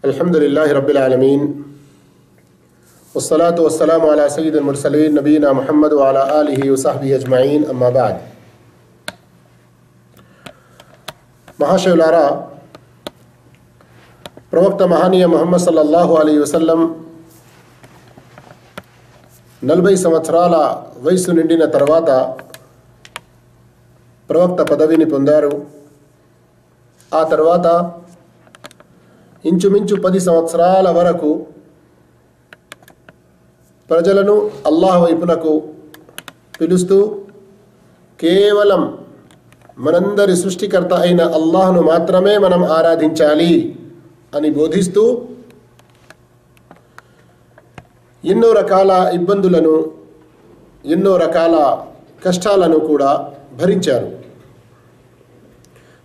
अल्हम्दुलिल्लाहि रब्बिल आलमीन वस्सलातु वस्सलामु अला सय्यिदिल मुरसलीन नबीना मुहम्मद व अला आलिहि व सहबिहि अजमईन अम्मा बाद। महाशयुलारा, प्रवक्త మహనీయ ముహమ్మద్ సల్లల్లాహు అలైహి వసల్లం 40 సంవత్సరాల వయసు నిండిన తర్వాత ప్రవక్త పదవిని పొందారు. ఆ తర్వాత ఇంచుమించు 10 సంవత్సరాల వరకు ప్రజలను అల్లాహ్ వైపునకు పిలుస్తూ కేవలం మనందరి సృష్టికర్త అయిన అల్లాహ్ను మాత్రమే మనం ఆరాధించాలి అని బోధిస్తూ ఎన్నో రకాల ఇబ్బందులను, ఎన్నో రకాల కష్టాలను కూడా భరించారు.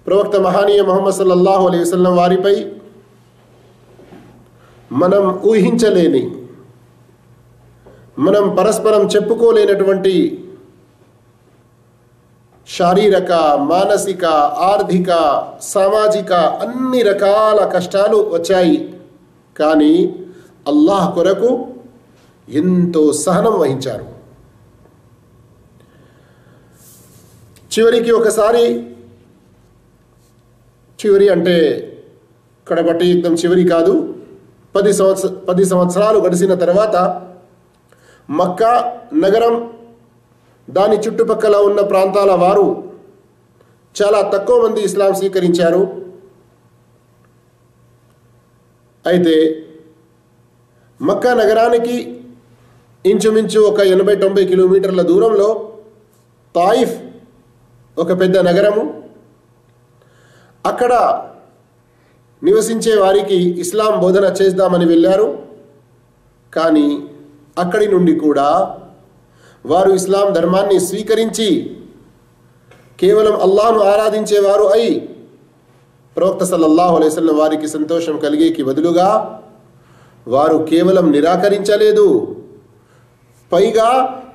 ప్రవక్త మహనీయ ముహమ్మద్ సల్లల్లాహు అలైహి వసల్లం వారిపై మనం ఊహించలేని, మనం పరస్పరం చెప్పుకోలేనటువంటి శారీరక, మానసిక, ఆర్థిక, సామాజిక అన్ని రకాల కష్టాలు వచ్చాయి. కానీ అల్లాహ్ కొరకు ఎంతో సహనం వహించారు. చివరికి ఒకసారి, చివరి అంటే కడపటి యుద్ధం చివరి కాదు, 10 సంవత్సరాలు గడిచిన తర్వాత మక్కా నగరం, దాని చుట్టుపక్కల ఉన్న ప్రాంతాల వారు చాలా తక్కువ మంది ఇస్లాం స్వీకరించారు. అయితే మక్కా నగరానికి ఇంచుమించు ఒక 80-90 కిలోమీటర్ల దూరంలో తాయిఫ్ ఒక పెద్ద నగరము. అక్కడ నివసించే వారికి ఇస్లాం బోధన చేద్దామని వెళ్ళారు. కానీ అక్కడి నుండి కూడా వారు ఇస్లాం ధర్మాన్ని స్వీకరించి కేవలం అల్లాహ్ను ఆరాధించేవారు అయి ప్రవక్త సల్లల్లాహు అలైహి వసల్లం వారికి సంతోషం కలిగేకి బదులుగా వారు కేవలం నిరాకరించలేదు, పైగా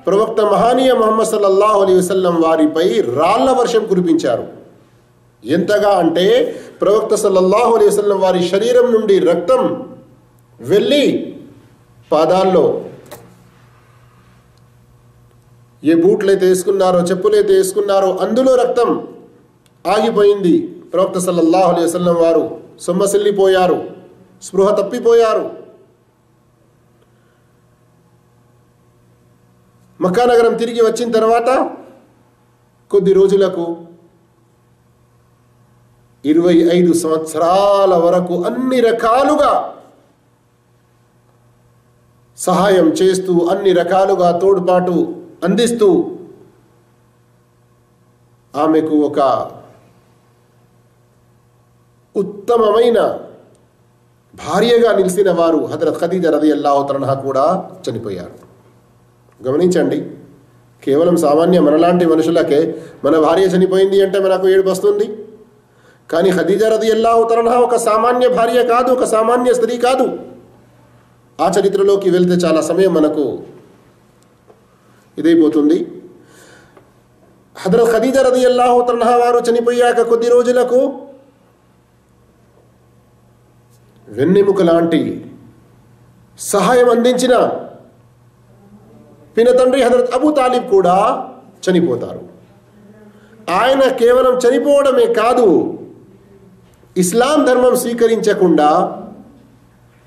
ప్రవక్త మహనీయ ముహమ్మద్ సల్లల్లాహు అలైహి వసల్లం వారిపై రాళ్ల వర్షం కురిపించారు. ఎంతగా అంటే ప్రవక్త సల్లల్లాహు అలైహి వసల్లం వారి శరీరం నుండి రక్తం వెళ్ళి పాదాల్లో, ఏ బూట్లైతే వేసుకున్నారో, చెప్పులైతే వేసుకున్నారో అందులో రక్తం ఆగిపోయింది. ప్రవక్త సల్లల్లాహు అలైహి వసల్లం వారు సొమ్మసిల్లిపోయారు, స్పృహ తప్పిపోయారు. మక్కా నగరం తిరిగి వచ్చిన తర్వాత కొద్ది రోజులకు 25 సంవత్సరాల వరకు అన్ని రకాలుగా సహాయం చేస్తూ, అన్ని రకాలుగా తోడ్పాటు అందిస్తూ ఆమెకు ఒక ఉత్తమమైన భార్యగా నిలిచిన వారు హజరత్ ఖదీజా రదియల్లాహు తఆలా కూడా చనిపోయారు. గమనించండి, కేవలం సామాన్య మనలాంటి మనుషులకే మన భార్య చనిపోయింది అంటే మనకు ఏడుపు వస్తుంది. కానీ ఖదీజా రదియల్లాహు తఆలా ఒక సామాన్య భార్య కాదు, ఒక సామాన్య స్త్రీ కాదు. ఆ చరిత్రలోకి వెళ్తే చాలా సమయం మనకు ఇదైపోతుంది. హజరత్ ఖదీజా రదియల్లాహు తఆలా వారు చనిపోయాక కొద్ది రోజులకు వెన్నెముక లాంటి సహాయం అందించిన పినతండ్రి హజరత్ అబూ తాలిబ్ కూడా చనిపోతారు. ఆయన కేవలం చనిపోవడమే కాదు, ఇస్లాం ధర్మం స్వీకరించకుండా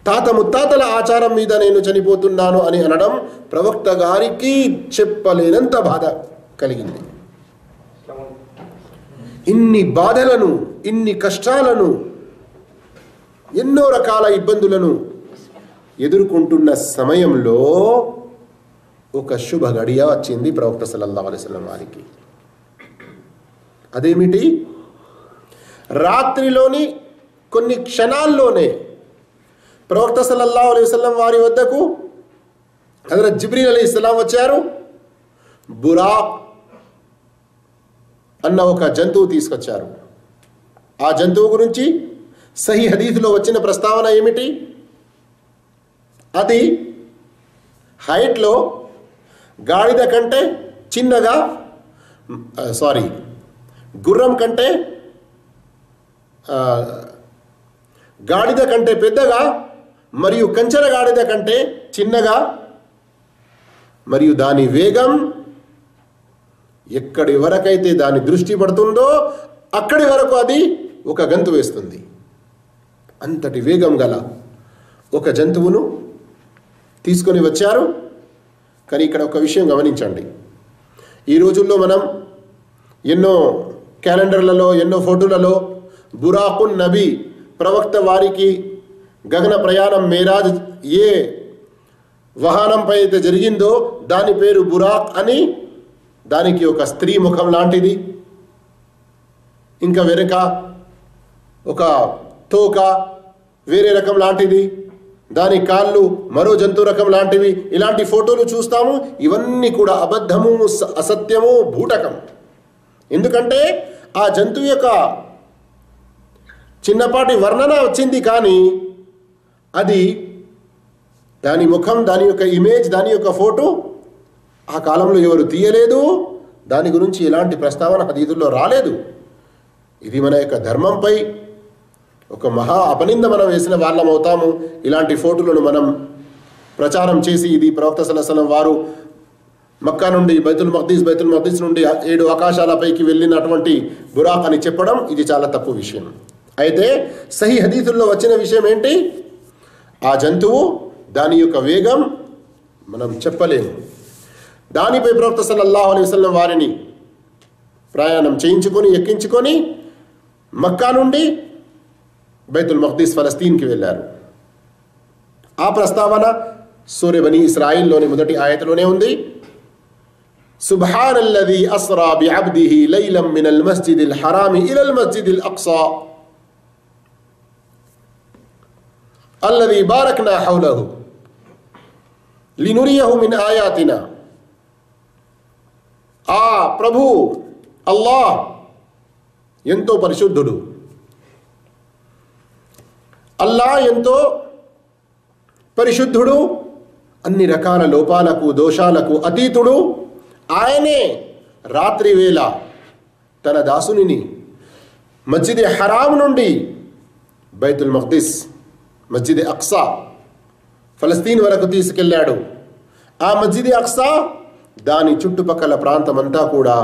తాత ముత్తాతల ఆచారం మీద నేను చనిపోతున్నాను అని అనడం ప్రవక్త గారికి చెప్పలేనంత బాధ కలిగింది. ఇన్ని బాధలను, ఇన్ని కష్టాలను, ఎన్నో రకాల ఇబ్బందులను ఎదుర్కొంటున్న సమయంలో ఒక శుభ గడియ వచ్చింది ప్రవక్త సల్లల్లాహు అలైహి వసల్లం వారికి. అదేమిటి? రాత్రిలోని కొన్ని క్షణాల్లోనే ప్రవక్త సల్లల్లాహు అలైహి వసల్లం వారి వద్దకు హజరత్ జిబ్రీల్ అలైహిస్సలాం వచ్చారు. బురాక్ అన్న ఒక జంతువు తీసుకొచ్చారు. ఆ జంతువు గురించి సహీ హదీస్లో వచ్చిన ప్రస్తావన ఏమిటి? అది హైట్లో గాడిద కంటే చిన్నగా, గుర్రం కంటే గాడిద కంటే పెద్దగా మరియు కంచెల గాడిద కంటే చిన్నగా, మరియు దాని వేగం ఎక్కడి వరకైతే దాని దృష్టి పడుతుందో అక్కడి వరకు అది ఒక గంతు వేస్తుంది. అంతటి వేగం గల ఒక జంతువును తీసుకొని వచ్చారు. కానీ ఇక్కడ ఒక విషయం గమనించండి. ఈ రోజుల్లో మనం ఎన్నో క్యాలెండర్లలో, ఎన్నో ఫోటోలలో బురాకున్ నబీ ప్రవక్త వారికి గగన ప్రయాణం మేరాజ్ ఏ వాహనంపై అయితే జరిగిందో దాని పేరు బురాక్ అని, దానికి ఒక స్త్రీ ముఖం లాంటిది, ఇంకా వెనుక ఒక తోక వేరే రకం లాంటిది, దాని కాళ్ళు మరో జంతు రకం లాంటివి, ఇలాంటి ఫోటోలు చూస్తాము. ఇవన్నీ కూడా అబద్ధము, అసత్యము, బూటకం. ఎందుకంటే ఆ జంతువు యొక్క చిన్నపాటి వర్ణన వచ్చింది, కానీ అది దాని ముఖం, దాని యొక్క ఇమేజ్, దాని యొక్క ఫోటో ఆ కాలంలో ఎవరు తీయలేదు. దాని గురించి ఎలాంటి ప్రస్తావన హదీదుల్లో రాలేదు. ఇది మన యొక్క ధర్మంపై ఒక మహా అపనింద మనం వేసిన వాళ్ళం అవుతాము. ఇలాంటి ఫోటోలను మనం ప్రచారం చేసి ఇది ప్రవక్త సల్లల్లాహు అలైహి వసల్లం వారు మక్కా నుండి బైతుల్ మఖ్దీస్ నుండి 7 ఆకాశాలపైకి వెళ్ళినటువంటి బురాక్ అని చెప్పడం ఇది చాలా తప్పు విషయం. అయితే సహీ హదీసుల్లో వచ్చిన విషయం ఏంటి? ఆ జంతువు, దాని యొక్క వేగం మనం చెప్పలేము. దానిపై ప్రవక్త సల్లల్లాహు అలైహి వసల్లం వారిని ప్రయాణం చేయించుకొని ఎక్కించుకొని మక్కా నుండి బైతుల్ మఖ్దీస్ ఫలస్తీన్కి వెళ్ళారు. ఆ ప్రస్తావన సూరా బనీ ఇస్రాయిల్లోని మొదటి ఆయతలోనే ఉంది. సుబ్హానల్లజీ అస్రా బిఅబ్దిహి లైలం మినల్ మస్జిదిల్ హరామి ఇలల్ మస్జిదిల్ అక్సా అల్లజీ బారక్నా హౌలహు లినురియహు మిన్ ఆయాతినా. ఆ ప్రభు అల్లాహ్ ఎంతో పరిశుద్ధుడు, అల్లాహ్ ఎంతో పరిశుద్ధుడు, అన్ని రకాల లోపాలకు, దోషాలకు అతీతుడు. ఆయనే రాత్రి వేళ తన దాసునిని మస్జిద్ హరాం నుండి బైతుల్ మఖ్దీస్, మస్జిద్ అక్సా, ఫలస్తీన్ వరకు తీసుకెళ్ళాడు. ఆ మస్జిద్ అక్సా, దాని చుట్టుపక్కల ప్రాంతమంతా కూడా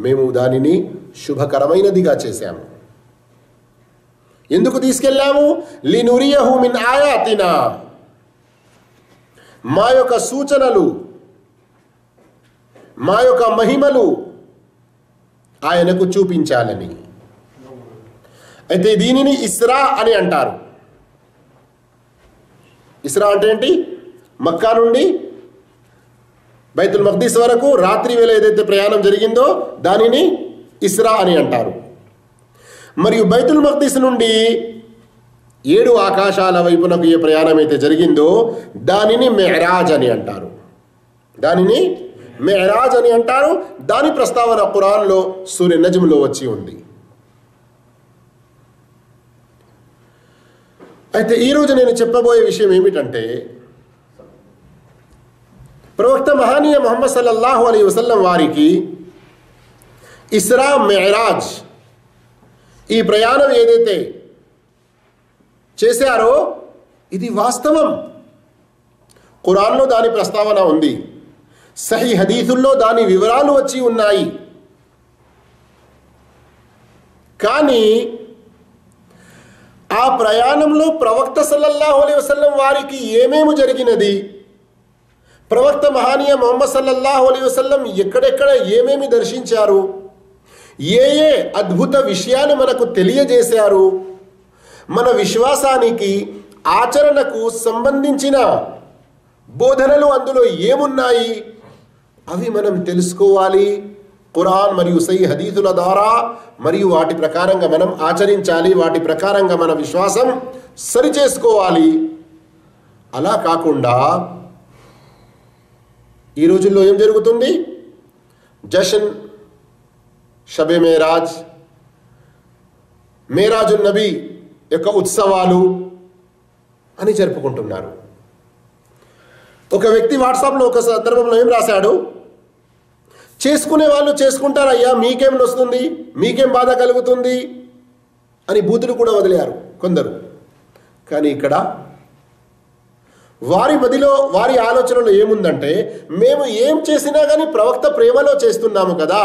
మేము దానిని శుభకరమైనదిగా చేశాము. ఎందుకు తీసుకెళ్ళాము? లినురియహు మిన్ ఆయాతినా, మా యొక్క సూచనలు, మా యొక్క మహిమలు ఆయనకు చూపించాలని. అయితే దీనిని ఇస్రా అని అంటారు. ఇస్రా అంటే ఏంటి? మక్కా నుండి బైతుల్ మఖ్దీస్ వరకు రాత్రి వేళ ఏదైతే ప్రయాణం జరిగిందో దానిని ఇస్రా అని అంటారు. మరియు బైతుల్ మఖ్దీస్ నుండి 7 ఆకాశాల వైపునకు ఏ ప్రయాణం అయితే జరిగిందో దానిని మెహరాజ్ అని అంటారు. దానిని మెహరాజ్ అని అంటారు. దాని ప్రస్తావన ఖురాన్లో సూరా నజ్మ్లో వచ్చి ఉంది. అయితే ఈరోజు నేను చెప్పబోయే విషయం ఏమిటంటే, ప్రవక్త మహానీయ ముహమ్మద్ సల్లల్లాహు అలైహి వసల్లం వారికి ఇస్రా మెహరాజ్ ఈ ప్రయాణం ఏదైతే చేశారో ఇది వాస్తవం. ఖురాన్లో దాని ప్రస్తావన ఉంది, సహీ హదీసుల్లో దాని వివరాలు వచ్చి ఉన్నాయి. కానీ ఆ ప్రయాణంలో ప్రవక్త సల్లల్లాహు అలైహి వసల్లం వారికి ఏమేమి జరిగినది, ప్రవక్త మహానీయ ముహమ్మద్ సల్లల్లాహు అలైహి వసల్లం ఎక్కడెక్కడ ఏమేమి దర్శించారు, ఏ ఏ అద్భుత విషయాలు మనకు తెలియజేశారు, మన విశ్వాసానికి, ఆచరణకు సంబంధించిన బోధనలు అందులో ఏమున్నాయి, అవి మనం తెలుసుకోవాలి. ఖురాన్ మరియు సహీ హదీసుల ద్వారా, మరియు వాటి ప్రకారంగా మనం ఆచరించాలి. వాటి ప్రకారంగా మన విశ్వాసం సరిచేసుకోవాలి. అలా కాకుండా ఈ రోజుల్లో ఏం జరుగుతుంది? జషన్, షబే మేరాజ్, మేరాజున్ నబీ యొక్క ఉత్సవాలు అని జరుపుకుంటున్నారు. ఒక వ్యక్తి వాట్సాప్లో ఒక సందర్భంలో ఏం రాశాడు? చేసుకునే వాళ్ళు చేసుకుంటారయ్యా, మీకేం వస్తుంది, మీకేం బాధ కలుగుతుంది అని బూతులు కూడా వదిలేరు కొందరు. కానీ ఇక్కడ వారి మదిలో వారి ఆలోచనలో ఏముందంటే, మేము ఏం చేసినా కానీ ప్రవక్త ప్రేమలో చేస్తున్నాము కదా,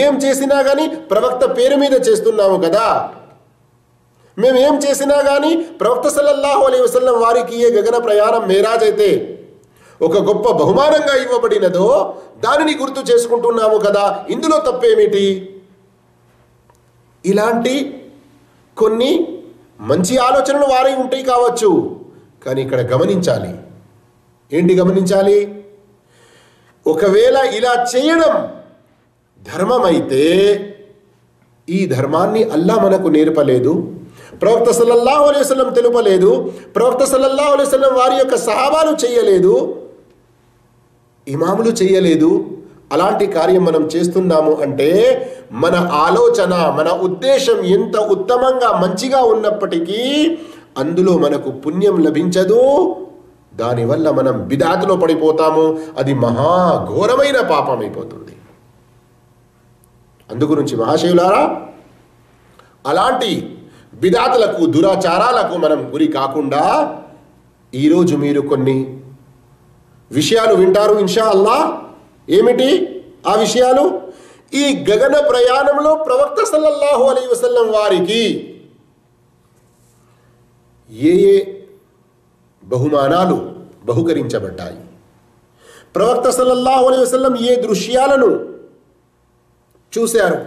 ఏం చేసినా కానీ ప్రవక్త పేరు మీద చేస్తున్నాము కదా, మేము ఏం చేసినా కానీ ప్రవక్త సల్లల్లాహు అలైహి వసల్లం వారికి ఏ గగన ప్రయాణం మేరాజ్ అయితే ఒక గొప్ప బహుమానంగా ఇవ్వబడినదో దానిని గుర్తు చేసుకుంటున్నాము కదా, ఇందులో తప్పేమిటి? ఇలాంటి కొన్ని మంచి ఆలోచనలు వారి ఉంటాయి కావచ్చు, కానీ ఇక్కడ గమనించాలి. ఏంటి గమనించాలి? ఒకవేళ ఇలా చేయడం ధర్మమైతే ఈ ధర్మాన్ని అల్లా మనకు నేర్పలేదు, ప్రవక్త సల్లల్లాహు అలైహి వసల్లం తెలుపలేదు, ప్రవక్త సల్లల్లాహు అలైహి వసల్లం వారి యొక్క సహాబాలు చేయలేదు, ఇమాములు చేయలేదు. అలాంటి కార్యం మనం చేస్తున్నాము అంటే మన ఆలోచన, మన ఉద్దేశం ఎంత ఉత్తమంగా మంచిగా ఉన్నప్పటికీ అందులో మనకు పుణ్యం లభించదు. దానివల్ల మనం బిదాతులో పడిపోతాము. అది మహాఘోరమైన పాపం అయిపోతుంది. అందుగురించి మహాశివులారా, అలాంటి బిదాతులకు, దురాచారాలకు మనం గురి కాకుండా ఈరోజు మీరు కొన్ని విషయాలు వింటారు ఇన్షా అల్లాహ్. ఏమిటి ఆ విషయాలు? ఈ గగన ప్రయాణంలో ప్రవక్త సల్లల్లాహు అలైహి వసల్లం వారికి ఏ ఏ బహుమానాలు బహుకరించబడ్డాయి, ప్రవక్త సల్లల్లాహు అలైహి వసల్లం ఏ దృశ్యాలను చూశారు,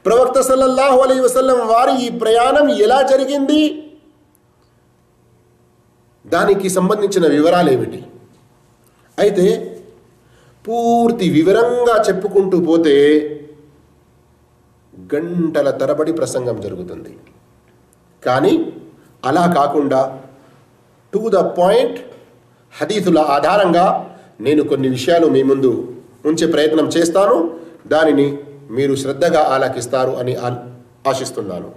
ప్రవక్త సల్లల్లాహు అలైహి వసల్లం వారి ఈ ప్రయాణం ఎలా జరిగింది, దానికి సంబంధించిన వివరాలు ఏమిటి? అయితే పూర్తి వివరంగా చెప్పుకుంటూ పోతే గంటల తరబడి ప్రసంగం జరుగుతుంది. కానీ అలా కాకుండా టు ద పాయింట్ హదీసుల ఆధారంగా నేను కొన్ని విషయాలు మీ ముందు ఉంచే ప్రయత్నం చేస్తాను. దానిని మీరు శ్రద్ధగా ఆలకిస్తారు అని ఆశిస్తున్నాను.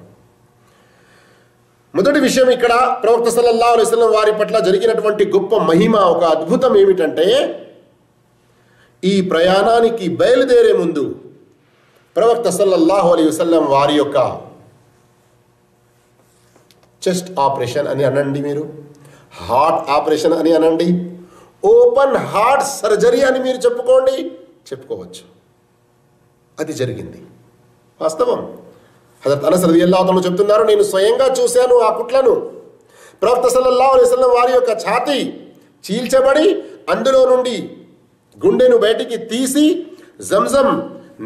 మొదటి విషయం, ఇక్కడ ప్రవక్త సల్లల్లాహు అలైహి వసల్లం వారి పట్ల జరిగినటువంటి గొప్ప మహిమ, ఒక అద్భుతం ఏమిటంటే, ఈ ప్రయాణానికి బయలుదేరే ముందు ప్రవక్త సల్లల్లాహు అలైహి వసల్లం వారి యొక్క చెస్ట్ ఆపరేషన్ అని అనండి, మీరు హార్ట్ ఆపరేషన్ అని అనండి, ఓపెన్ హార్ట్ సర్జరీ అని మీరు చెప్పుకోవచ్చు. అది జరిగింది, వాస్తవం. హజరత్ అనస్ రదియల్లాహు అన్హు చెప్తున్నారు, నేను స్వయంగా చూశాను ఆ కుట్లను. ప్రవక్త సల్లల్లాహు అలైహి వసల్లం వారి యొక్క ఛాతీ చీల్చబడి అందులో నుండి గుండెను బయటికి తీసి జంజం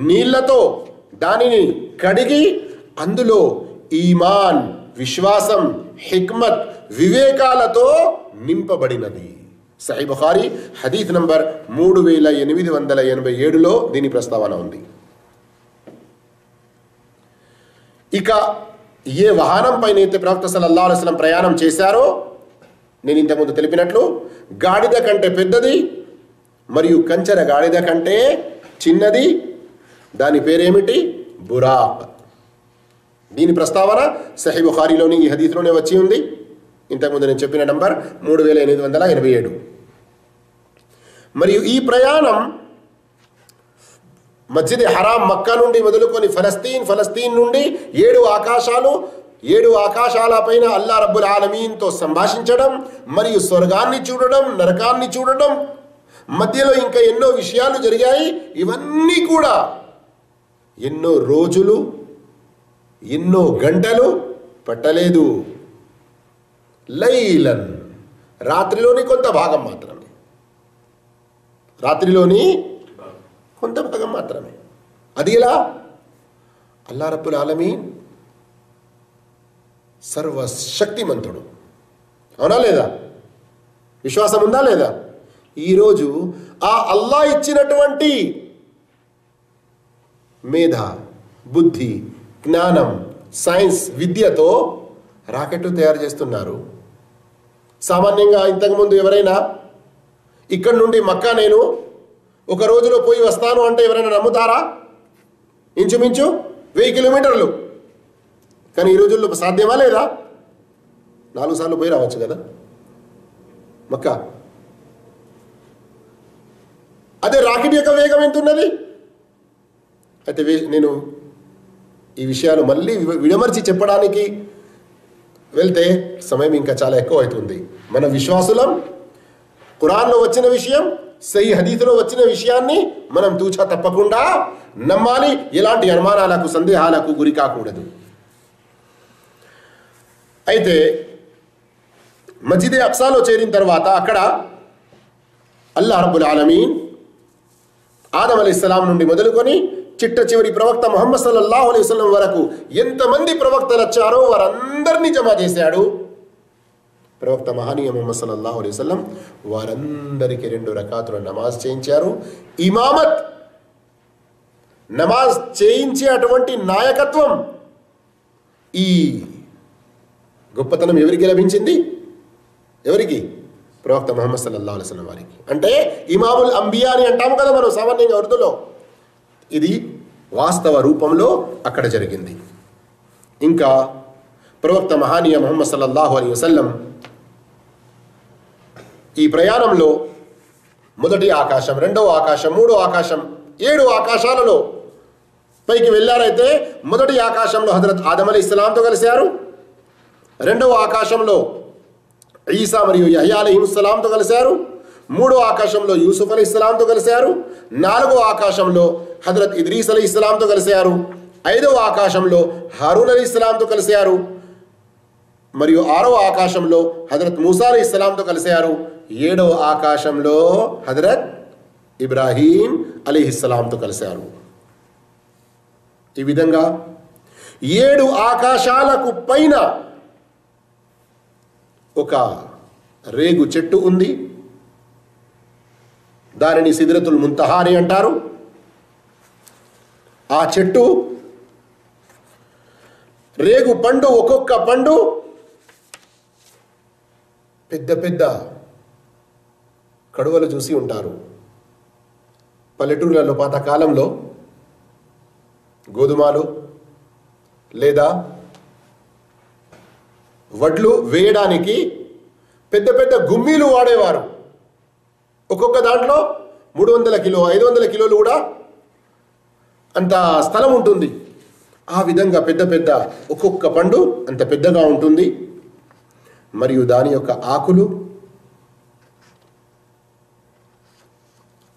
నీళ్లతో దానిని కడిగి అందులో ఈమాన్, విశ్వాసం, హిక్మత్, వివేకాలతో నింపబడినది. సహీహ్ బుఖారీ హదీస్ నంబర్ 3887లో దీని ప్రస్తావన ఉంది. ఇక ఏ వాహనం పైన అయితే ప్రవక్త సల్లల్లాహు అలైహి వసల్లం ప్రయాణం చేశారో, నేను ఇంతకుముందు తెలిపినట్లు గాడిద కంటే పెద్దది మరియు కంచెర గాడిద కంటే చిన్నది, దాని పేరేమిటి? బురాక్. దీని ప్రస్తావన సహీహ్ బుఖారీలోని ఈ హదీస్లోనే వచ్చి ఉంది. ఇంతకుముందు నేను చెప్పిన నంబర్ 3887. మరియు ఈ ప్రయాణం మస్జిద్ హరాం మక్కా నుండి మొదలుకొని ఫలస్తీన్ నుండి 7 ఆకాశాల పైన అల్లా రబ్బుల్ ఆలమీన్తో సంభాషించడం, మరియు స్వర్గాన్ని చూడడం, నరకాన్ని చూడడం, మధ్యలో ఇంకా ఎన్నో విషయాలు జరిగాయి. ఇవన్నీ కూడా ఎన్నో రోజులు, ఎన్నో గంటలు పట్టలేదు. లైలన్, రాత్రిలోని కొంత భాగం మాత్రమే. అది ఎలా? అల్లా రబ్బుల్ ఆలమీన్ సర్వశక్తిమంతుడు, అవునా లేదా? విశ్వాసం ఉందా లేదా? ఈరోజు ఆ అల్లా ఇచ్చినటువంటి మేధ, బుద్ధి, జ్ఞానం, సైన్స్, విద్యతో రాకెట్లు తయారు చేస్తున్నారు. సామాన్యంగా ఇంతకుముందు ఎవరైనా ఇక్కడి నుండి మక్కా నేను ఒక రోజులో పోయి వస్తాను అంటే ఎవరైనా నమ్ముతారా? ఇంచుమించు 1000 కిలోమీటర్లు. కానీ ఈ రోజుల్లో సాధ్యమా లేదా? 4 సార్లు పోయి రావచ్చు కదా మక్కా. అదే రాకెట్ యొక్క వేగం ఎంత ఉన్నది? అయితే నేను ఈ విషయాలు మళ్ళీ విడమర్చి చెప్పడానికి వెళ్తే సమయం ఇంకా చాలా ఎక్కువ అవుతుంది. మన విశ్వాసులం ఖురాన్లో వచ్చిన విషయం, సహీ హదీసులో వచ్చిన విషయాన్ని మనం తూచా తప్పకుండా నమ్మాలి. ఎలాంటి అనుమానాలకు, సందేహాలకు గురి కాకూడదు. అయితే మస్జిద్ అక్సాలో చేరిన తర్వాత అక్కడ అల్లాహ్ రబ్బుల్ ఆలమీన్ ఆదం అలైహిస్సలాం నుండి మొదలుకొని చిట్ట చివరి ప్రవక్త ముహమ్మద్ సల్లల్లాహు అలైహి వసల్లం వరకు ఎంతమంది ప్రవక్తలు వచ్చారో వారందరినీ జమ చేశాడు. ప్రవక్త మహనీయ ముహమ్మద్ సల్లల్లాహు అలైహి వసల్లం వారందరికీ 2 రకాతుల నమాజ్ చేయించారు. ఇమామత్ నమాజ్ చేయించే అటువంటి నాయకత్వం, ఈ గొప్పతనం ఎవరికి లభించింది? ఎవరికి? ప్రవక్త ముహమ్మద్ సల్లల్లాహు అలైహి వసల్లం వారికి. అంటే ఇమాముల్ అంబియా అని అంటాము కదా మనం సామాన్యంగా ఉర్దూలో. ఇది వాస్తవ రూపంలో అక్కడ జరిగింది. ఇంకా ప్రవక్త మహనీయ ముహమ్మద్ సల్లల్లాహు అలైహి వసల్లం ఈ ప్రయాణంలో మొదటి ఆకాశం, రెండవ ఆకాశం, మూడో ఆకాశం, 7 ఆకాశాలలో పైకి వెళ్ళారైతే మొదటి ఆకాశంలో హజరత్ ఆదం అలైహిస్సలాంతో కలిశారు. రెండవ ఆకాశంలో ఈసా మరియు యహ్యా అలైహిస్సలాంతో కలిశారు. మూడో ఆకాశంలో యూసుఫ్ అలైహిస్సలాంతో కలిశారు. 4వ ఆకాశంలో హజరత్ ఇద్రీస్ అలైహిస్సలాంతో కలిశారు. 5వ ఆకాశంలో హారూన్ అలైహిస్సలాంతో కలిశారు. మరియు 6వ ఆకాశంలో హజరత్ మూసా అలైహిస్సలాంతో కలిశారు. 7వ ఆకాశంలో హజరత్ ఇబ్రాహీం అలైహిస్సలాంతో కలిశారు. ఈ విధంగా 7 ఆకాశాలకు పైన ఒక రేగు చెట్టు ఉంది. దానిని సిద్రతుల్ ముంతహా అని అంటారు. ఆ చెట్టు రేగు పండు, ఒక్కొక్క పండు పెద్ద పెద్ద కడువలు చూసి ఉంటారు. పల్లెటూర్లలో పాతకాలంలో గోధుమలు లేదా వడ్లు వేయడానికి పెద్ద పెద్ద గుమ్మీలు వాడేవారు. ఒక్కొక్క దాంట్లో 300 కిలో 500 కిలోలు కూడా అంత స్థలం ఉంటుంది. ఆ విధంగా పెద్ద పెద్ద ఒక్కొక్క పండు అంత పెద్దగా ఉంటుంది. మరియు దాని యొక్క ఆకులు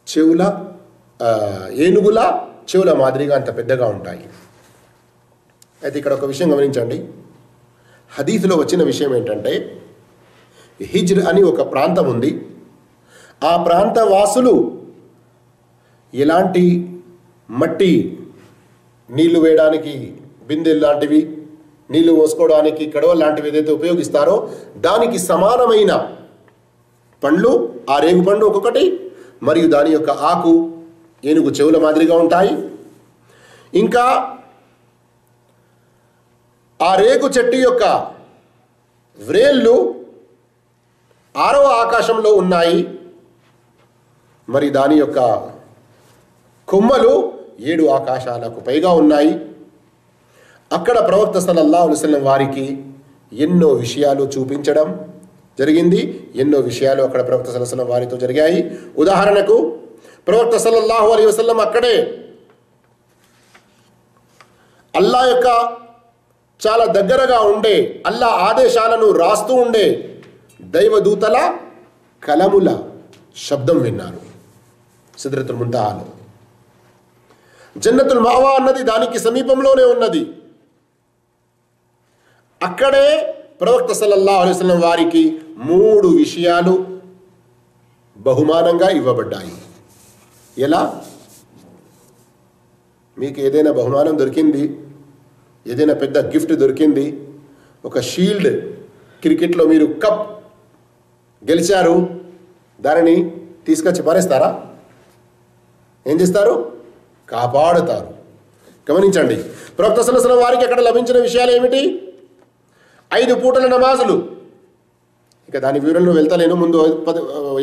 చెవుల ఏనుగుల చెవుల మాదిరిగా అంత పెద్దగా ఉంటాయి. అయితే ఇక్కడ ఒక విషయం గమనించండి. హదీస్లో వచ్చిన విషయం ఏంటంటే, హిజ్ర్ అని ఒక ప్రాంతం ఉంది. ఆ ప్రాంత వాసులు ఎలాంటి మట్టి నీళ్లు వేయడానికి బిందెలు లాంటివి, నీళ్లు పోసుకోవడానికి కడవలు లాంటివి ఏదైతే ఉపయోగిస్తారో దానికి సమానమైన పండ్లు, ఆ రేగు పండు ఒక్కొక్కటి, మరియు దాని యొక్క ఆకు ఏనుగు చెవుల మాదిరిగా ఉంటాయి. ఇంకా ఆ రేగు చెట్టు యొక్క వ్రేళ్ళు 6వ ఆకాశంలో ఉన్నాయి. మరి దాని యొక్క కొమ్మలు 7 ఆకాశాలకు పైగా ఉన్నాయి. అక్కడ ప్రవక్త సల్లల్లాహు అలైహి వసల్లం వారికి ఎన్నో విషయాలు చూపించడం జరిగింది. ఎన్నో విషయాలు అక్కడ ప్రవక్త సల్లల్లాహు అలైహి వసల్లం వారితో జరిగాయి. ఉదాహరణకు ప్రవక్త సల్లల్లాహు అలైహి వసల్లం అక్కడే అల్లా యొక్క చాలా దగ్గరగా ఉండే, అల్లా ఆదేశాలను రాస్తూ ఉండే దైవదూతల కలముల శబ్దం విన్నారు. సిద్రతుల్ ముంతహాలో జన్నతుల్ మఅవా అన్నది దానికి సమీపంలోనే ఉన్నది. అక్కడే ప్రవక్త సల్లల్లాహు అలైహి వసల్లం వారికి 3 విషయాలు బహుమానంగా ఇవ్వబడ్డాయి. ఎలా? మీకు ఏదైనా బహుమానం దొరికింది, ఏదైనా పెద్ద గిఫ్ట్ దొరికింది, ఒక షీల్డ్, క్రికెట్లో మీరు కప్ గెలిచారు, దానిని తీసుకొచ్చి పారేస్తారా? ఏం చేస్తారు? కాపాడుతారు. గమనించండి, ప్రవక్త సల్లల్లాహు అలైహి వసల్లం వారికి అక్కడ లభించిన విషయాలు ఏమిటి? 5 పూటల నమాజులు. ఇక దాని వివరణలో వెళ్తలేను, ముందు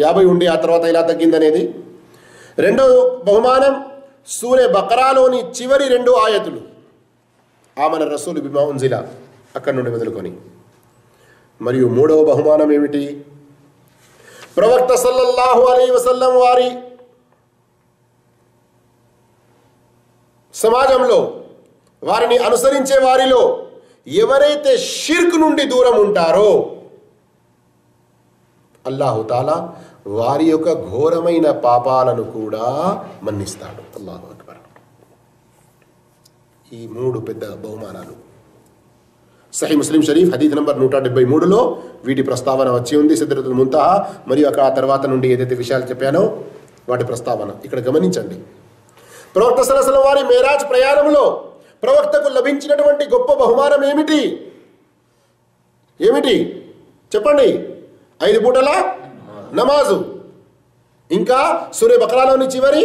50 ఉండి ఆ తర్వాత ఇలా తగ్గిందనేది. రెండో బహుమానం సూరే బకరాలోని చివరి 2 ఆయతులు, ఆమన రసూలు బిమా ఉంజిలా, అక్కడి నుండి మొదలుకొని. మరియు 3వ బహుమానం ఏమిటి? ప్రవక్త సల్లల్లాహు అలైహి వసల్లం వారి సమాజంలో వారిని అనుసరించే వారిలో ఎవరైతే షిర్క్ నుండి దూరం ఉంటారో అల్లాహు తాలా వారి యొక్క ఘోరమైన పాపాలను కూడా మన్నిస్తాడు. అల్లాహు అక్బర్. ఈ 3 పెద్ద బహుమానాలు సహీ ముస్లిం షరీఫ్ హదీస్ నంబర్ 173లో వీటి ప్రస్తావన వచ్చి ఉంది. సిద్రతుల్ ముంతహా మరియు అక్కడ ఆ తర్వాత నుండి ఏదైతే విషయాలు చెప్పానో వాటి ప్రస్తావన ఇక్కడ గమనించండి. ప్రవక్త సల్లల్లాహు అలైహి వసల్లం వారి మేరాజ్ ప్రయాణంలో ప్రవక్తకు లభించినటువంటి గొప్ప బహుమానం ఏమిటి? చెప్పండి. 5 పూటల నమాజు, ఇంకా సూరే బకరాలోని చివరి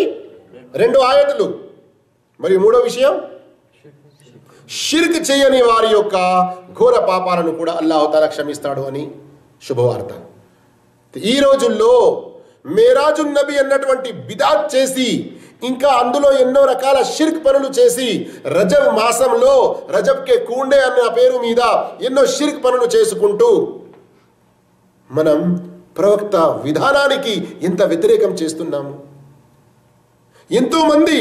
2 ఆయతులు, మరియు 3వ విషయం షిర్క్ చేయని వారి యొక్క ఘోర పాపాలను కూడా అల్లాహు తాలా క్షమిస్తాడు అని శుభవార్త. ఈ రోజుల్లో మేరాజున్ నబీ అన్నటువంటి బిదాత్ చేసి, ఇంకా అందులో ఎన్నో రకాల షిర్క్ పనులు చేసి, రజబ్ మాసంలో రజబ్ కే కూండే అన్న పేరు మీద ఎన్నో షిర్క్ పనులు చేసుకుంటూ మనం ప్రవక్త విధానానికి ఎంత వ్యతిరేకం చేస్తున్నాము. ఎంతో మంది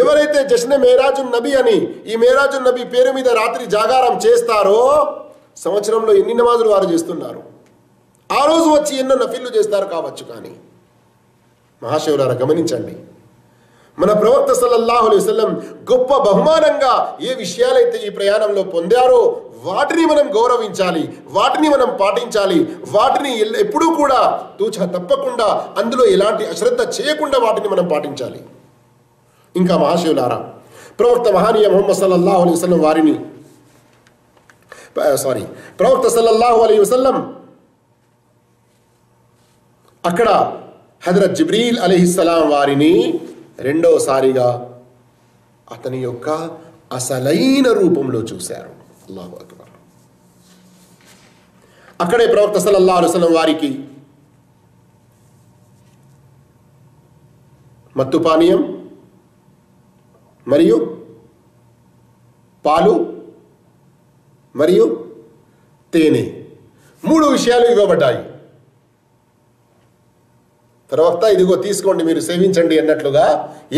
ఎవరైతే జశ్నే మేరాజున్ నబీ అని ఈ మేరాజున్ నబీ పేరు మీద రాత్రి జాగారం చేస్తారో సంవత్సరంలో ఎన్ని నమాజులు వారు చేస్తున్నారు. ఆ రోజు వచ్చి ఎన్నో నఫిల్లు చేస్తారు కావచ్చు. కానీ మహాశివులారా గమనించండి, మన ప్రవక్త సల్లల్లాహు అలైహి వసల్లం గొప్ప బహుమానంగా ఏ విషయాలైతే ఈ ప్రయాణంలో పొందారో వాటిని మనం గౌరవించాలి, వాటిని మనం పాటించాలి, వాటిని ఎప్పుడూ కూడా తూచా తప్పకుండా అందులో ఎలాంటి అశ్రద్ధ చేయకుండా వాటిని మనం పాటించాలి. ఇంకా మహాశివులారా, ప్రవక్త మహానీయ ముహమ్మద్ సల్లల్లాహు అలైహి వసల్లం వారిని ప్రవక్త సల్లల్లాహు అలైహి వసల్లం అక్కడ హజరత్ జిబ్రీల్ అలైహిస్సలాం వారిని రెండోసారిగా అతని యొక్క అసలైన రూపంలో చూశారు. అల్లాహు అక్బర్. అక్కడే ప్రవక్త సల్లల్లాహు అలైహి వసల్లం వారికి మత్తు పానీయం మరియు పాలు మరియు తేనె 3 విషయాలు ఇవ్వబడ్డాయి. ప్రవక్త ఇదిగో తీసుకోండి, మీరు సేవించండి అన్నట్లుగా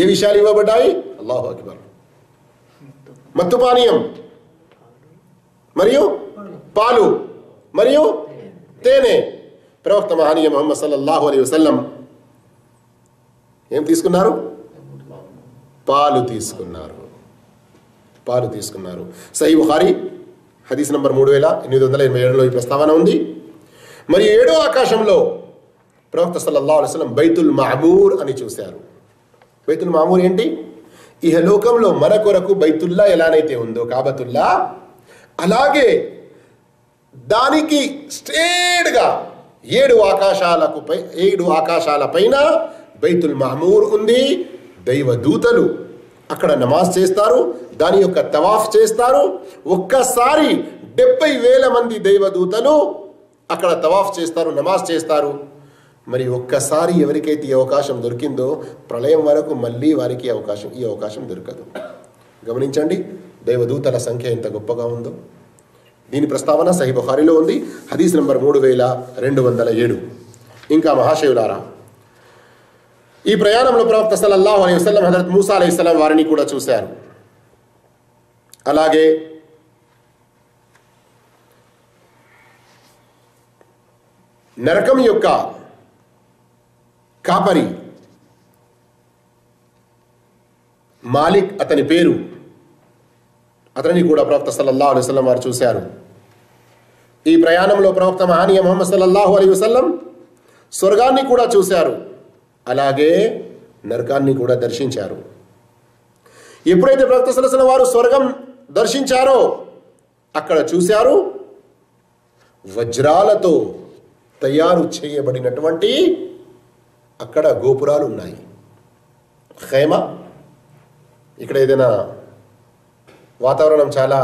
ఏ విషయాలు ఇవ్వబడ్డాయి? అల్లాహు అక్బర్. మత్తు పానీయం మరియు పాలు మరియు తేనె. ప్రవక్త మహానీయ ముహమ్మద్ సల్లల్లాహు అలైహి వసల్లం ఏం తీసుకున్నారు? పాలు తీసుకున్నారు. సహీ బుఖారీ హదీస్ నంబర్ 3887లో ఈ ప్రస్తావన ఉంది. మరియు 7వ ఆకాశంలో ప్రవక్త సల్లల్లాహు అలైహి వసల్లం బైతుల్ మఅమూర్ అని చూశారు. బైతుల్ మఅమూర్ ఏంటి? ఇహలోకంలో మన కొరకు బైతుల్లా ఎలానైతే ఉందో కాబతుల్లా, అలాగే దానికి స్ట్రేట్గా 7 ఆకాశాల పైన బైతుల్ మఅమూర్ ఉంది. దైవదూతలు అక్కడ నమాజ్ చేస్తారు, దాని యొక్క తవాఫ్ చేస్తారు. ఒక్కసారి 70,000 మంది దైవదూతలు అక్కడ తవాఫ్ చేస్తారు, నమాజ్ చేస్తారు. మరి ఒక్కసారి ఎవరికైతే ఈ అవకాశం దొరికిందో ప్రళయం వరకు మళ్ళీ వారికి ఈ అవకాశం దొరకదు. గమనించండి దైవదూతల సంఖ్య ఎంత గొప్పగా ఉందో. దీని ప్రస్తావన సహీ బుఖారీలో ఉంది, హదీస్ నంబర్ 3207. ఇంకా మహాశివులారా, ఈ ప్రయాణంలో ప్రవక్త సల్లల్లాహు అలైహి వసల్లం హజరత్ మూసా అలైహిస్సలాం వారిని కూడా చూశారు. అలాగే నరకం యొక్క కాపరి మాలిక్ అతని పేరు, అతనిని కూడా ప్రవక్త సల్లల్లాహు అలైహి వసల్లం వారు చూశారు. ఈ ప్రయాణంలో ప్రవక్త మహానీయ ముహమ్మద్ సల్లల్లాహు అలైహి వసల్లం స్వర్గాన్ని కూడా చూశారు, అలాగే నరకాన్ని కూడా దర్శించారు. ఎప్పుడైతే ప్రవక్త సల్లల్లాహు అలైహి వసల్లం వారు స్వర్గం దర్శించారో అక్కడ చూశారు వజ్రాలతో తయారు చేయబడినటువంటి అక్కడ గోపురాలు ఉన్నాయి. ఖైమా, ఇక్కడ ఏదైనా వాతావరణం చాలా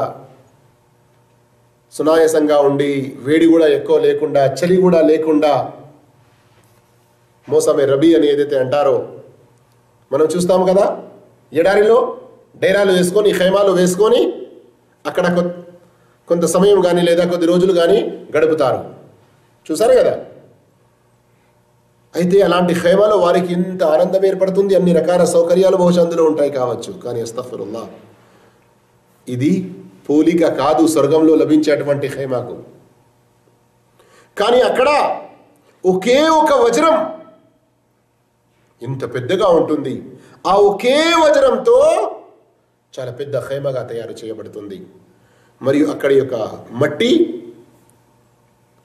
సునాయాసంగా ఉండి వేడి కూడా ఎక్కువ లేకుండా చలి కూడా లేకుండా మోసమే రబీ అని ఏదైతే అంటారో మనం చూస్తాము కదా, ఎడారిలో డేరాలు వేసుకొని ఖైమాలు వేసుకొని అక్కడ కొంత సమయం కానీ లేదా కొద్ది రోజులు కానీ గడుపుతారు, చూసారు కదా. అయితే అలాంటి ఖైమాలో వారికి ఇంత ఆనందం ఏర్పడుతుంది, అన్ని రకాల సౌకర్యాలు బహుశా అందులో ఉంటాయి కావచ్చు. కానీ అస్తగ్ఫిరుల్లాహ్, ఇది పోలిక కాదు స్వర్గంలో లభించేటువంటి ఖైమాకు. కానీ అక్కడ ఒకే ఒక వజ్రం ఇంత పెద్దగా ఉంటుంది. ఆ ఒకే వజ్రంతో చాలా పెద్ద ఖైమాగా తయారు చేయబడుతుంది. మరియు అక్కడి యొక్క మట్టి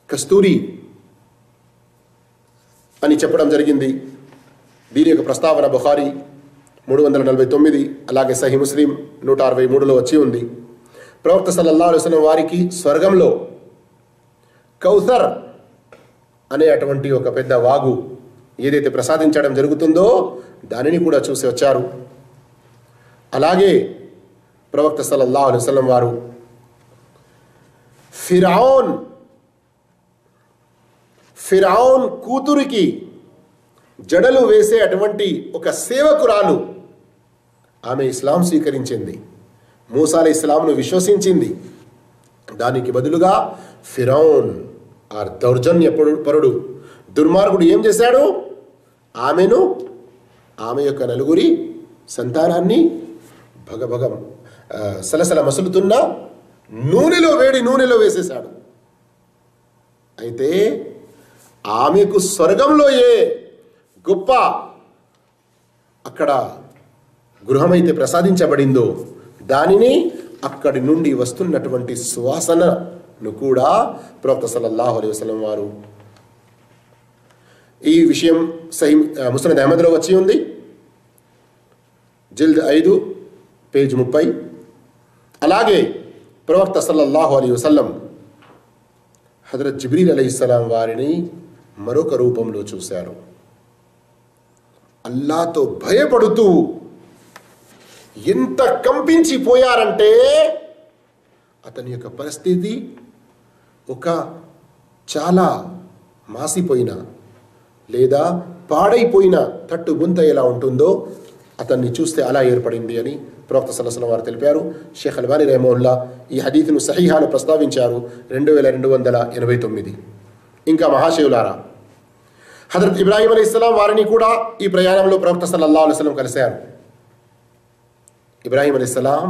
కస్తూరి అని చెప్పడం జరిగింది. దీని యొక్క ప్రస్తావన బుఖారీ 349, అలాగే సహీ ముస్లిం 163లో వచ్చి ఉంది. ప్రవక్త సల్లల్లాహు అలైహి వసల్లం వారికి స్వర్గంలో కౌసర్ అనే అటువంటి ఒక పెద్ద వాగు ఏదైతే ప్రసాదించడం జరుగుతుందో దానిని కూడా చూసి వచ్చారు. అలాగే ప్రవక్త సల్లల్లాహు అలైహి వసల్లం వారు ఫిరౌన్ కూతురికి జడలు వేసే అటువంటి ఒక సేవకురాలు, ఆమె ఇస్లాం స్వీకరించింది, మూసా అలైహిస్సలాంను విశ్వసించింది. దానికి బదులుగా ఫిరౌన్ ఆ దౌర్జన్య పరుడు దుర్మార్గుడు ఏం చేశాడు? ఆమె యొక్క నలుగురి సంతానాన్ని భగభగ సలసల మసులుతున్న వేడి నూనెలో వేసేశాడు. అయితే ఆమెకు స్వర్గంలో ఏ గొప్ప అక్కడ గృహమైతే ప్రసాదించబడిందో దానిని అక్కడి నుండి వస్తున్నటువంటి సువాసనను కూడా ప్రవక్త సల్లల్లాహు అలైహి వసల్లం వారు, ఈ విషయం సహీ ముస్నద్ అహ్మద్లో వచ్చి ఉంది, జిల్ద్ 5 పేజ్ 30. అలాగే ప్రవక్త సల్లల్లాహు అలైహి వసల్లం హజరత్ జిబ్రీల్ అలైహిస్సలాం వారిని మరొక రూపంలో చూశారు. అల్లాహ్తో భయపడుతూ ఎంత కంపించిపోయారంటే అతని యొక్క పరిస్థితి ఒక చాలా మాసిపోయిన లేదా పాడైపోయిన తట్టు గుంత ఎలా ఉంటుందో అతన్ని చూస్తే అలా ఏర్పడింది అని ప్రవక్త సల్లల్లాహు అలైహి వసల్లం వారు తెలిపారు. షేఖ్ అల్బానీ రహిమహుల్లా ఈ హదీస్ను సహీహాను ప్రస్తావించారు 2289. ఇంకా మహాశివులారా, హజరత్ ఇబ్రాహీం అలైహిస్సలాం వారిని కూడా ఈ ప్రయాణంలో ప్రవక్త సల్లల్లాహు అలైహి వసల్లం కలిశారు. ఇబ్రాహీం అలైహిస్సలాం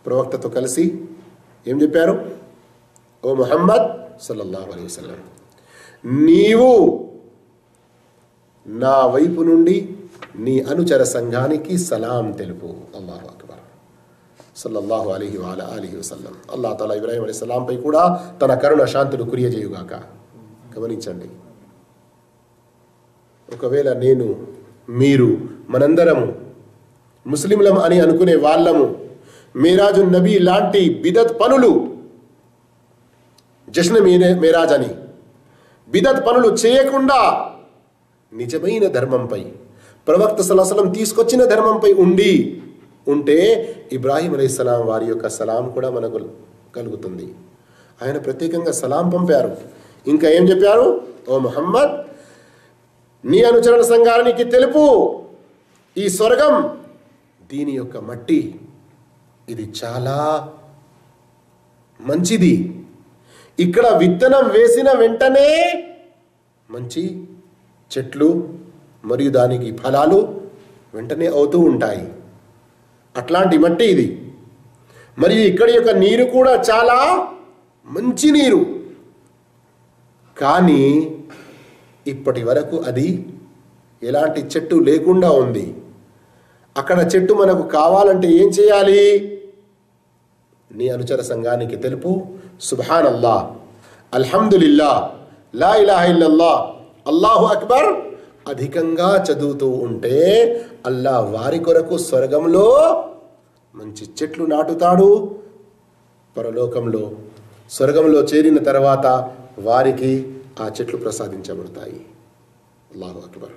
ప్రవక్తతో కలిసి ఏం చెప్పారు? ఓ ముహమ్మద్ సల్లల్లాహు అలైహి వసల్లం, నీవు నా వైపు నుండి నీ అనుచర సంఘానికి సలాం తెలుపు. అల్లాహు అక్బర్. సల్లల్లాహు అలైహి వఆలిహి వసల్లం. అల్లాహ్ తఆలా ఇబ్రాహీం అలైహిస్సలాం పై కూడా తన కరుణ శాంతులు కురియజేయుగాక. గమనించండి, ఒకవేళ నేను మీరు మనందరము ముస్లింలం అని అనుకునే వాళ్ళము మేరాజు నబీ లాంటి బిదత్ పనులు, జశ్న మేరాజ్ అని బిదత్ పనులు చేయకుండా నిజమైన ధర్మంపై ప్రవక్త సల్లల్లాహు అలైహి వసల్లం తీసుకొచ్చిన ధర్మంపై ఉంటే ఇబ్రాహీం అలైహిస్సలాం వారి యొక్క సలాం కూడా మనకు కలుగుతుంది. ఆయన ప్రత్యేకంగా సలాం పంపారు. ఇంకా ఏం చెప్పారు? ఓ ముహమ్మద్, నీ అనుచరణ సంఘానికి తెలుపు, ఈ స్వర్గం దీని యొక్క మట్టి ఇది చాలా మంచిది. ఇక్కడ విత్తనం వేసిన వెంటనే మంచి చెట్లు మరియు దానికి ఫలాలు వెంటనే అవుతూ ఉంటాయి. అట్లాంటి మట్టి ఇది. మరియు ఇక్కడి యొక్క నీరు కూడా చాలా మంచి నీరు. కానీ ఇప్పటి వరకు అది ఎలాంటి చెట్టు లేకుండా ఉంది. అక్కడ చెట్టు మనకు కావాలంటే ఏం చేయాలి? నీ అనుచర సంఘానికి తెలుపు, సుబ్హానల్లాహ్, అల్హమ్దులిల్లాహ్, లా ఇలాహా ఇల్లల్లాహ్, అల్లాహు అక్బర్ అధికంగా చదువుతూ ఉంటే అల్లాహ్ వారి కొరకు స్వర్గంలో మంచి చెట్లు నాటుతాడు. పరలోకంలో స్వర్గంలో చేరిన తర్వాత వారికి ఆ చెట్లు ప్రసాదించబడతాయి. అల్లాహు అక్బర్.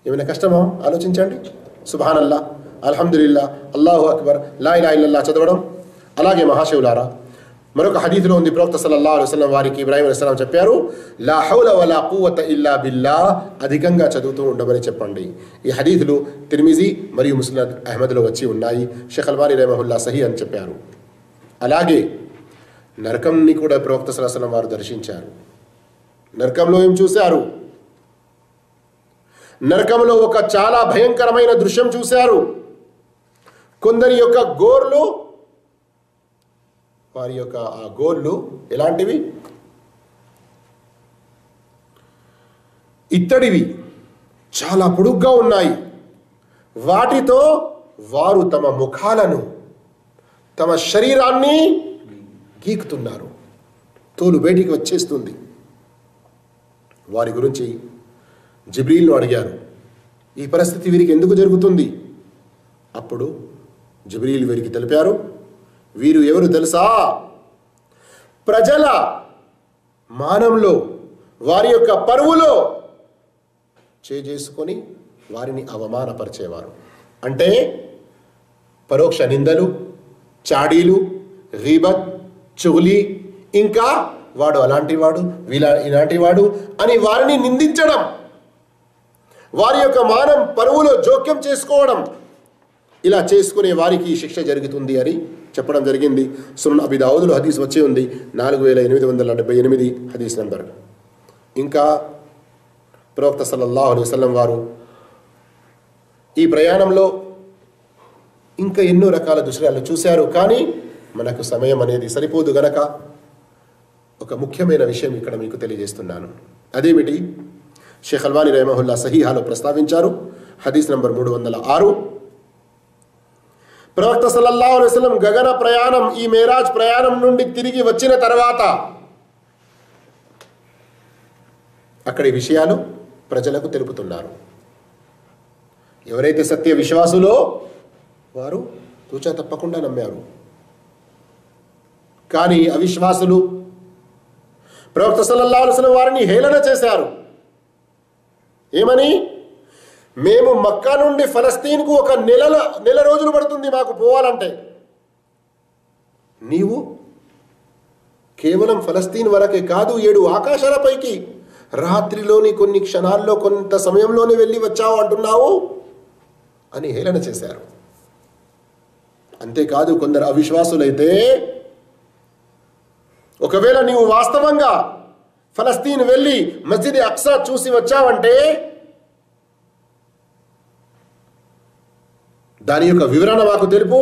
ఏమైనా కష్టమో ఆలోచించండి. సుబ్హానల్లాహ్, అల్హమ్దులిల్లాహ్, అల్లాహు అక్బర్, లా ఇలాహా ఇల్లల్లాహ్ చదవడం. అలాగే మహాశివులారా, మరొక హదీస్లో ఉంది, ప్రవక్త సల్లల్లాహు అలైహి వసల్లం వారికి ఇబ్రాహీం అలైహిస్సలాం చెప్పారు, లా హౌల వలా ఖువ్వత ఇల్లా బిల్లాహ్, అధికంగా చదువుతూ ఉండమని చెప్పండి. ఈ హదీసులు తిర్మిజీ మరియు ముస్నద్ అహ్మద్లో వచ్చి ఉన్నాయి. షేఖ్ అల్బానీ రహిమహుల్లా సహీ అని చెప్పారు. అలాగే నరకంని కూడా ప్రవక్త సల్లల్లాహు అలైహి వసల్లం వారు దర్శించారు. నరకంలో ఏం చూశారు? నరకంలో ఒక చాలా భయంకరమైన దృశ్యం చూశారు. కొందరి యొక్క గోర్లు వారి యొక్క ఆ గోళ్ళు ఎలాంటివి? ఇత్తడివి, చాలా పొడుగ్గా ఉన్నాయి. వాటితో వారు తమ ముఖాలను, తమ శరీరాన్ని గీకుతున్నారు. తోలు బయటికి వచ్చేస్తుంది. వారి గురించి జిబ్రీల్ను అడిగారు, ఈ పరిస్థితి వీరికి ఎందుకు జరుగుతుంది? అప్పుడు జిబ్రీల్ వీరికి తెలిపారు, వీరు ఎవరు తెలుసా? ప్రజల మానంలో, వారి యొక్క పరువులో చేసుకొని వారిని అవమానపరిచేవారు. అంటే పరోక్ష నిందలు, చాడీలు, గీబత్, చుగ్లీ, ఇంకా వాడు అలాంటి వాడు, ఇలాంటి వాడు అని వారిని నిందించడం, వారి యొక్క మానం పరువులో జోక్యం చేసుకోవడం, ఇలా చేసుకునే వారికి శిక్ష జరుగుతుంది అని చెప్పడం జరిగింది. సునన్ అబీ దావూదులో హదీస్ వచ్చే ఉంది, 4878 హదీస్ నంబర్. ఇంకా ప్రవక్త సల్లల్లాహు అలైహి వసల్లం వారు ఈ ప్రయాణంలో ఇంకా ఎన్నో రకాల దృశ్యాలు చూశారు. కానీ మనకు సమయం అనేది సరిపోదు గనక ఒక ముఖ్యమైన విషయం ఇక్కడ మీకు తెలియజేస్తున్నాను. అదేమిటి? షేఖ్ అల్బానీ రహిమహుల్లా సహీహాలో ప్రస్తావించారు. హదీస్ నంబర్ 306. ప్రవక్త సల్లల్లాహు అలైహి వసల్లం గగన ప్రయాణం, ఈ మేరాజ్ ప్రయాణం నుండి తిరిగి వచ్చిన తర్వాత అక్కడి విషయాలు ప్రజలకు తెలుపుతున్నారు. ఎవరైతే సత్య విశ్వాసులో వారు తూచా తప్పకుండా నమ్మారు. కానీ అవిశ్వాసులు ప్రవక్త సల్లల్లాహు అలైహి వసల్లం వారిని హేళన చేశారు. ఏమని? మేము మక్కా నుండి ఫలస్తీన్కు ఒక నెల రోజులు పడుతుంది మాకు పోవాలంటే, నీవు కేవలం ఫలస్తీన్ వరకే కాదు 7 ఆకాశాలపైకి రాత్రిలోని కొన్ని క్షణాల్లో, కొంత సమయంలోనే వెళ్ళి వచ్చావు అంటున్నావు అని హేళన చేశారు. అంతేకాదు కొందరు అవిశ్వాసులైతే, ఒకవేళ నీవు వాస్తవంగా ఫలస్తీన్ వెళ్ళి మస్జిద్ అక్సా చూసి వచ్చావంటే దాని యొక్క వివరణ మాకు తెలుపు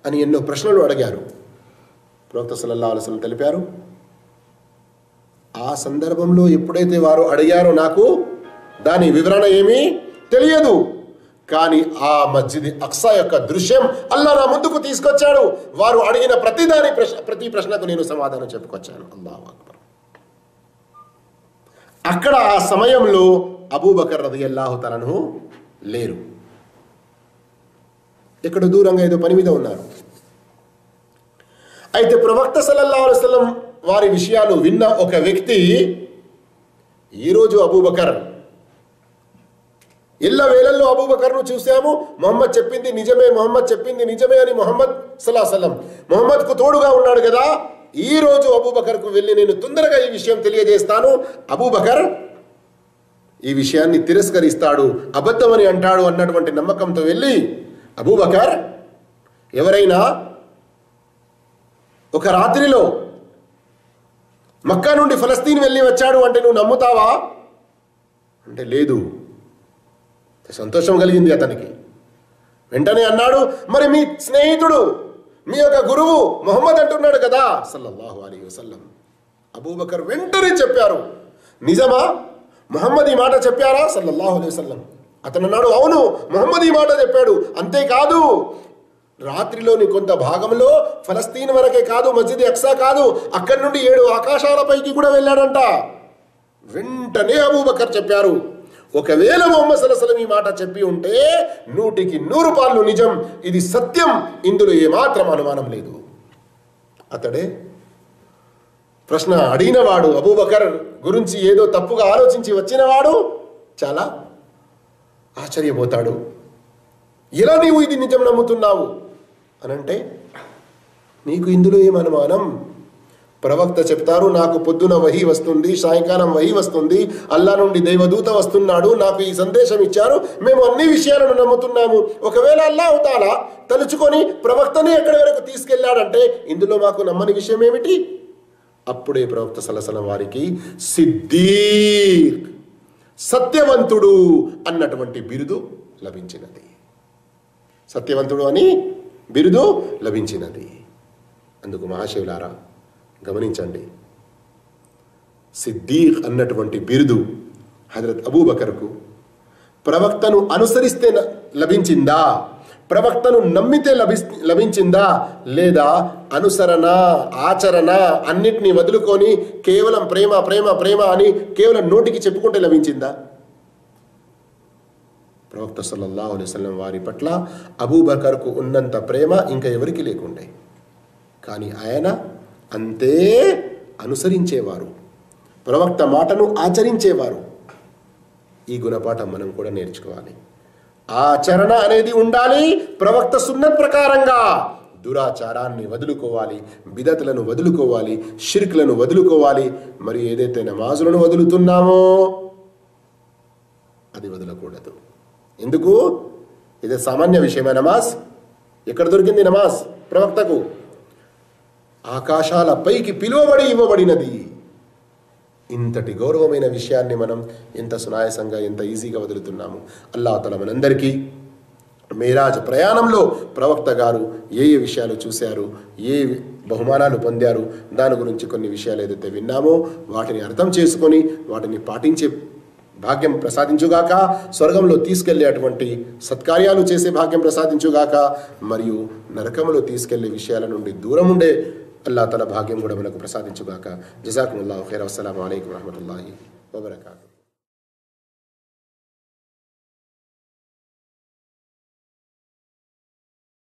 అని ఎన్నో ప్రశ్నలు అడిగారు. ప్రవక్త సల్లల్లాహు అలైహి వసల్లం తెలిపారు, ఆ సందర్భంలో ఎప్పుడైతే వారు అడిగారో నాకు దాని వివరణ ఏమీ తెలియదు. కానీ ఆ మస్జిద్ అక్సా యొక్క దృశ్యం అల్లాహ్ నా ముందుకు తీసుకొచ్చాడు. వారు అడిగిన ప్రతి ప్రశ్నకు నేను సమాధానం చెప్పుకొచ్చాను. అల్లాహు అక్బర్. అక్కడ ఆ సమయంలో అబూబకర్ రదియల్లాహు తఆలా అన్హు లేరు. ఎక్కడ దూరంగా ఏదో పని మీద ఉన్నారు. అయితే ప్రవక్త సల్లల్లాహు అలైహి వసల్లం వారి విషయాలు విన్న ఒక వ్యక్తి, ఈరోజు అబూబకర్, ఎల్ల వేళల్లో అబూబకర్ను చూసాము, మొహమ్మద్ చెప్పింది నిజమే, మొహమ్మద్ చెప్పింది నిజమే అని మొహమ్మద్ సల్లల్లాహు అలైహి వసల్లం మొహమ్మద్కు తోడుగా ఉన్నాడు కదా, ఈ రోజు అబూబకర్కు వెళ్ళి నేను తొందరగా ఈ విషయం తెలియజేస్తాను, అబూబకర్ ఈ విషయాన్ని తిరస్కరిస్తాడు, అబద్ధమని అంటాడు అన్నటువంటి నమ్మకంతో వెళ్ళి, అబూబకర్ ఎవరైనా ఒక రాత్రిలో మక్కా నుండి ఫలస్తీన్ వెళ్ళి వచ్చాడు అంటే నువ్వు నమ్ముతావా అంటే లేదు. సంతోషం కలిగింది అతనికి. వెంటనే అన్నాడు, మరి మీ స్నేహితుడు, మీ యొక్క గురువు మొహమ్మద్ అంటున్నాడు కదా సల్లల్లాహు అలైహి వసల్లం. అబూబకర్ వెంటనే చెప్పారు, నిజమా? మొహమ్మద్ ఈ మాట చెప్పారా సల్లల్లాహు అలైహి వసల్లం? అతను అన్నాడు, అవును, మొహమ్మద్ ఈ మాట చెప్పాడు. అంతేకాదు, రాత్రిలోని కొంత భాగంలో ఫలస్తీన్ వరకే కాదు, మస్జిద్ అక్సా కాదు, అక్కడి నుండి 7 ఆకాశాలపైకి కూడా వెళ్ళాడంట. వెంటనే అబూబకర్ చెప్పారు, ఒకవేళ మొహమ్మద్ సల్లల్లాహు అలైహి వసల్లం ఈ మాట చెప్పి ఉంటే 100కి 100 పాళ్ళు నిజం, ఇది సత్యం, ఇందులో ఏమాత్రం అనుమానం లేదు. అతడే ప్రశ్న అడిగినవాడు, అబూబకర్ గురించి ఏదో తప్పుగా ఆలోచించి వచ్చినవాడు చాలా ఆశ్చర్యపోతాడు. ఎలా నీవు ఇది నిజం నమ్ముతున్నావు అనంటే, నీకు ఇందులో ఏమనుమానం? ప్రవక్త చెప్తారు, నాకు పొద్దున వహీ వస్తుంది, సాయంకాలం వహీ వస్తుంది, అల్లా నుండి దైవదూత వస్తున్నాడు, నాకు ఈ సందేశం ఇచ్చారు, మేము అన్ని విషయాలను నమ్ముతున్నాము. ఒకవేళ అల్లాహ్ తాలా తలుచుకొని ప్రవక్తని ఎక్కడి వరకు తీసుకెళ్లాడంటే ఇందులో మాకు నమ్మని విషయం ఏమిటి? అప్పుడే ప్రవక్త సల్లల్లాహు అలైహి వసల్లం వారికి సిద్దీక్, సత్యవంతుడు అన్నటువంటి బిరుదు లభించినది. సత్యవంతుడు అని బిరుదు లభించినది. అందుకు మహాశివులారా గమనించండి, సిద్దీక్ అన్నటువంటి బిరుదు హజరత్ అబూబకర్కు ప్రవక్తను అనుసరిస్తే లభించిందా, ప్రవక్తను నమ్మితే లభించిందా, లేదా అనుసరణ ఆచరణ అన్నిటినీ వదులుకొని కేవలం ప్రేమ ప్రేమ ప్రేమ అని కేవలం నోటికి చెప్పుకుంటే లభించిందా? ప్రవక్త సల్లల్లాహు అలైహి వసల్లం వారి పట్ల అబూబకర్కు ఉన్నంత ప్రేమ ఇంకా ఎవరికి లేకుండే. కానీ ఆయన అంతే అనుసరించేవారు, ప్రవక్త మాటను ఆచరించేవారు. ఈ గుణపాఠం మనం కూడా నేర్చుకోవాలి. ఆచరణ అనేది ఉండాలి ప్రవక్త సున్నత్ ప్రకారంగా. దురాచారాన్ని వదులుకోవాలి, బిదతులను వదులుకోవాలి, షిర్క్లను వదులుకోవాలి. మరి ఏదైతే నమాజులను వదులుతున్నామో అది వదలకూడదు. ఎందుకు? ఇది సామాన్య విషయమే. నమాజ్ ఎక్కడ దొరికింది? నమాజ్ ప్రవక్తకు ఆకాశాల పైకి పిలువబడి ఇవ్వబడినది. ఇంతటి గౌరవమైన విషయాన్ని మనం ఎంత సునాయాసంగా ఎంత ఈజీగా వదులుతున్నాము. అల్లాహ్ తఆలా మనందరికీ మేరాజ్ ప్రయాణంలో ప్రవక్త గారు ఏ ఏ విషయాలు చూశారు, ఏ బహుమానాలు పొందారు, దాని గురించి కొన్ని విషయాలు ఏదైతే విన్నామో వాటిని అర్థం చేసుకొని వాటిని పాటించే భాగ్యం ప్రసాదించుగాక. స్వర్గంలో తీసుకెళ్లేటువంటి సత్కార్యాలు చేసే భాగ్యం ప్రసాదించుగాక. మరియు నరకంలో తీసుకెళ్లే విషయాల నుండి దూరం ఉండే అల్లాహ్ తఆలా భాగ్యం కూడా మనకు ప్రసాదించుగాక. జజాకుముల్లాహు ఖైర్. అస్సలాము అలైకుం వరహ్మతుల్లాహి వబరకాతుహు.